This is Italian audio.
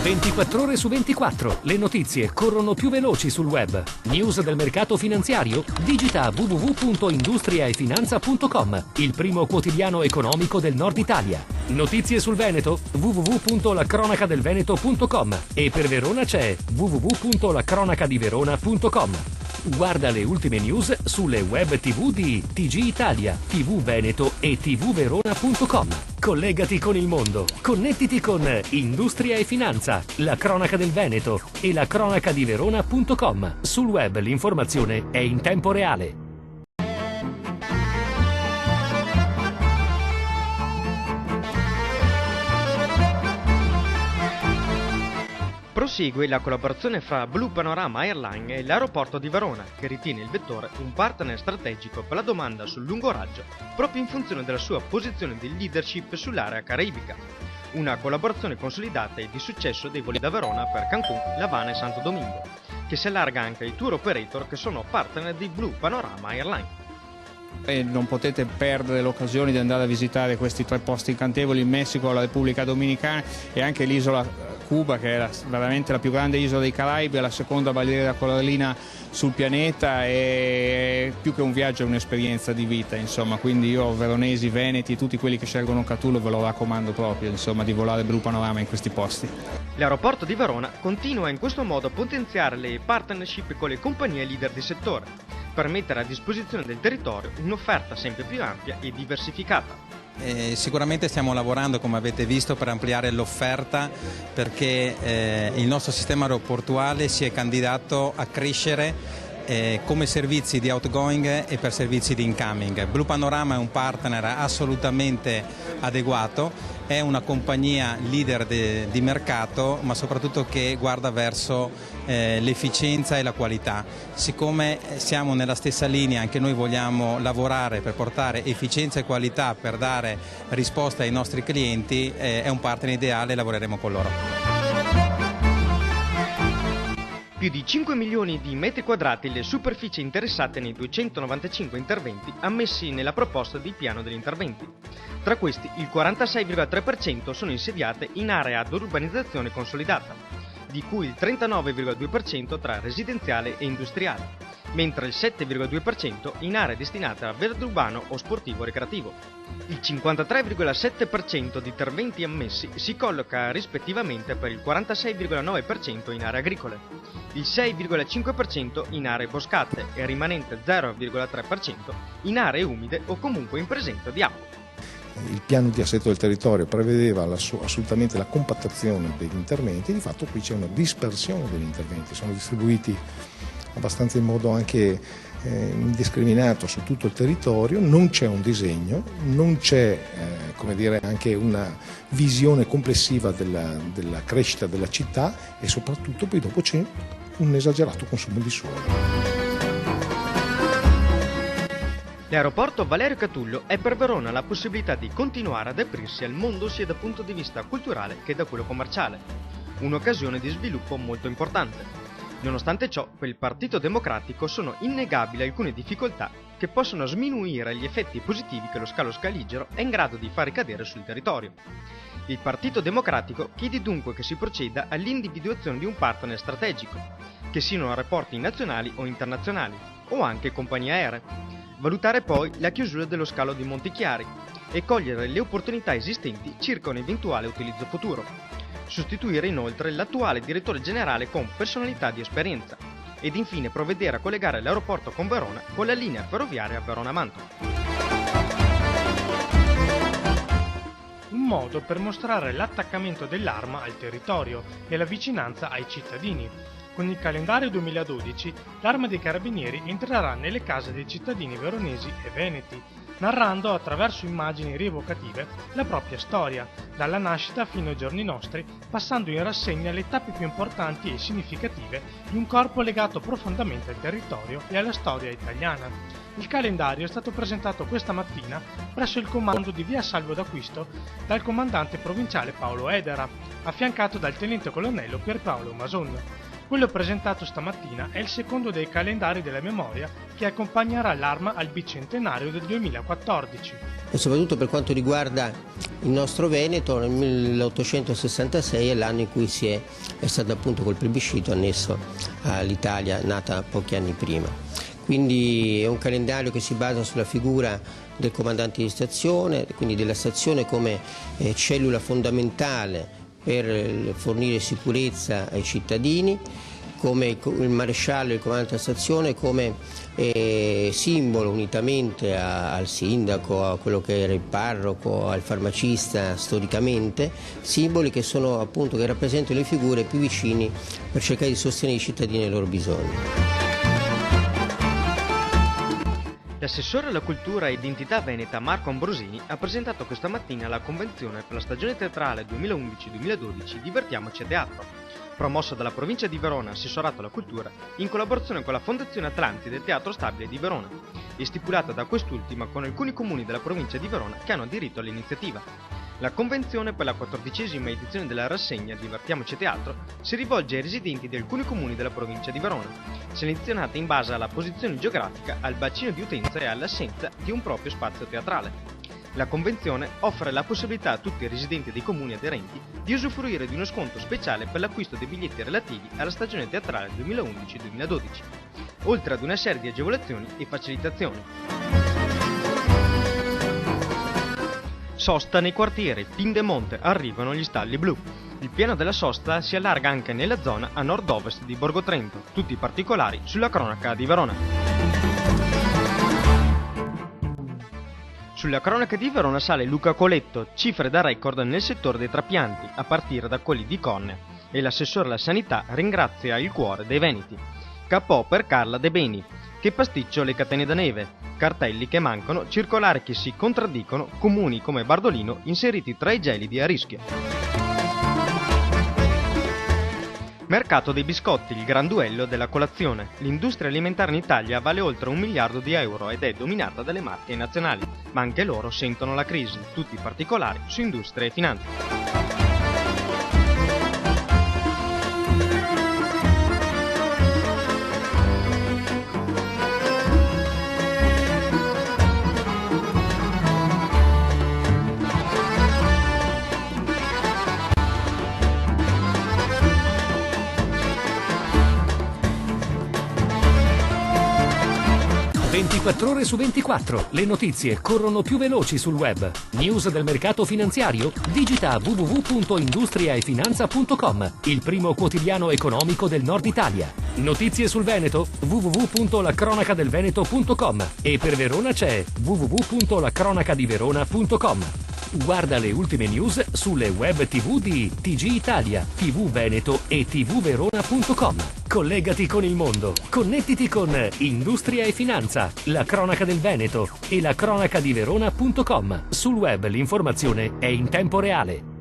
24 ore su 24. Le notizie corrono più veloci sul web. News del mercato finanziario? Digita www.industriaefinanza.com, il primo quotidiano economico del Nord Italia. Notizie sul Veneto? www.lacronacadelveneto.com. E per Verona c'è www.lacronacadiverona.com. Guarda le ultime news sulle web TV di TG Italia, TV Veneto e tvverona.com. Collegati con il mondo. Connettiti con Industria e Finanza, la cronaca del Veneto e la cronacadiverona.com. Sul web l'informazione è in tempo reale. Prosegue la collaborazione fra Blue Panorama Airline e l'aeroporto di Verona, che ritiene il vettore un partner strategico per la domanda sul lungo raggio, proprio in funzione della sua posizione di leadership sull'area caraibica. Una collaborazione consolidata e di successo dei voli da Verona per Cancun, La Habana e Santo Domingo, che si allarga anche ai tour operator che sono partner di Blue Panorama Airline. E non potete perdere l'occasione di andare a visitare questi 3 posti incantevoli: il Messico, la Repubblica Dominicana e anche l'isola Cuba, che è veramente la più grande isola dei Caraibi, è la seconda balena corallina sul pianeta, e più che un viaggio è un'esperienza di vita, insomma. Quindi io, veronesi, veneti, tutti quelli che scelgono Catullo, ve lo raccomando proprio, insomma, di volare Blue Panorama in questi posti. L'aeroporto di Verona continua in questo modo a potenziare le partnership con le compagnie leader di settore, per mettere a disposizione del territorio un'offerta sempre più ampia e diversificata. Sicuramente stiamo lavorando, come avete visto, per ampliare l'offerta, perché il nostro sistema aeroportuale si è candidato a crescere come servizi di outgoing e per servizi di incoming. Blue Panorama è un partner assolutamente adeguato, è una compagnia leader di mercato, ma soprattutto che guarda verso l'efficienza e la qualità. Siccome siamo nella stessa linea, anche noi vogliamo lavorare per portare efficienza e qualità, per dare risposta ai nostri clienti, è un partner ideale e lavoreremo con loro. Più di 5 milioni di metri quadrati le superfici interessate nei 295 interventi ammessi nella proposta di piano degli interventi. Tra questi il 46,3% sono insediate in area ad urbanizzazione consolidata, di cui il 39,2% tra residenziale e industriale, mentre il 7,2% in aree destinate a verde urbano o sportivo recreativo. Il 53,7% di interventi ammessi si colloca rispettivamente per il 46,9% in aree agricole, il 6,5% in aree boscate e il rimanente 0,3% in aree umide o comunque in presenza di acqua. Il piano di assetto del territorio prevedeva assolutamente la compattazione degli interventi, di fatto qui c'è una dispersione degli interventi, sono distribuiti abbastanza in modo anche indiscriminato su tutto il territorio, non c'è un disegno, non c'è anche una visione complessiva della crescita della città, e soprattutto poi dopo c'è un esagerato consumo di suolo. L'aeroporto Valerio Catullo è per Verona la possibilità di continuare ad aprirsi al mondo sia dal punto di vista culturale che da quello commerciale, un'occasione di sviluppo molto importante. Nonostante ciò, per il Partito Democratico sono innegabili alcune difficoltà che possono sminuire gli effetti positivi che lo scalo scaligero è in grado di far ricadere sul territorio. Il Partito Democratico chiede dunque che si proceda all'individuazione di un partner strategico, che siano aeroporti nazionali o internazionali, o anche compagnie aeree. Valutare poi la chiusura dello scalo di Montichiari e cogliere le opportunità esistenti circa un eventuale utilizzo futuro. Sostituire inoltre l'attuale direttore generale con personalità di esperienza ed infine provvedere a collegare l'aeroporto con Verona con la linea ferroviaria Verona-Mantova. Un modo per mostrare l'attaccamento dell'Arma al territorio e la vicinanza ai cittadini. Con il calendario 2012 l'Arma dei Carabinieri entrerà nelle case dei cittadini veronesi e veneti, narrando attraverso immagini rievocative la propria storia, dalla nascita fino ai giorni nostri, passando in rassegna le tappe più importanti e significative di un corpo legato profondamente al territorio e alla storia italiana. Il calendario è stato presentato questa mattina presso il comando di via Salvo d'Acquisto dal comandante provinciale Paolo Edera, affiancato dal tenente colonnello Pierpaolo Mason. Quello presentato stamattina è il secondo dei calendari della memoria che accompagnerà l'Arma al bicentenario del 2014. E soprattutto per quanto riguarda il nostro Veneto, nel 1866 è l'anno in cui è stato appunto col plebiscito annesso all'Italia nata pochi anni prima. Quindi è un calendario che si basa sulla figura del comandante di stazione, quindi della stazione come cellula fondamentale per fornire sicurezza ai cittadini, come il maresciallo, il comandante della stazione, come simbolo unitamente al sindaco, a quello che era il parroco, al farmacista storicamente, simboli che sono appunto che rappresentano le figure più vicini per cercare di sostenere i cittadini nei loro bisogni. L'assessore alla cultura e identità veneta Marco Ambrosini ha presentato questa mattina la convenzione per la stagione teatrale 2011-2012 Divertiamoci a teatro, promossa dalla provincia di Verona, assessorato alla cultura, in collaborazione con la Fondazione Atlantide Teatro Stabile di Verona, e stipulata da quest'ultima con alcuni comuni della provincia di Verona che hanno aderito all'iniziativa. La convenzione per la 14ª edizione della rassegna Divertiamoci a teatro si rivolge ai residenti di alcuni comuni della provincia di Verona, selezionati in base alla posizione geografica, al bacino di utenza e all'assenza di un proprio spazio teatrale. La convenzione offre la possibilità a tutti i residenti dei comuni aderenti di usufruire di uno sconto speciale per l'acquisto dei biglietti relativi alla stagione teatrale 2011-2012, oltre ad una serie di agevolazioni e facilitazioni. Sosta nei quartieri Pindemonte, arrivano gli stalli blu. Il piano della sosta si allarga anche nella zona a nord-ovest di Borgo Trento, tutti i particolari sulla cronaca di Verona. Sulla cronaca di Verona sale Luca Coletto, cifre da record nel settore dei trapianti, a partire da quelli di cornea, e l'assessore alla sanità ringrazia il cuore dei veneti. Cappò per Carla De Beni, che pasticcio le catene da neve, cartelli che mancano, circolari che si contraddicono, comuni come Bardolino inseriti tra i gelidi a rischio. Mercato dei biscotti, il gran duello della colazione. L'industria alimentare in Italia vale oltre 1 miliardo di euro ed è dominata dalle marche nazionali, ma anche loro sentono la crisi, tutti i particolari su industria e finanza. Ore su 24, le notizie corrono più veloci sul web. News del mercato finanziario? Digita www.industriaefinanza.com, il primo quotidiano economico del Nord Italia. Notizie sul Veneto? www.lacronacadelveneto.com, e per Verona c'è www.lacronacadiverona.com. Guarda le ultime news sulle web TV di TG Italia, TV Veneto e tvverona.com. Collegati con il mondo, connettiti con Industria e Finanza, la cronaca del Veneto e la cronacadiverona.com. Sul web l'informazione è in tempo reale.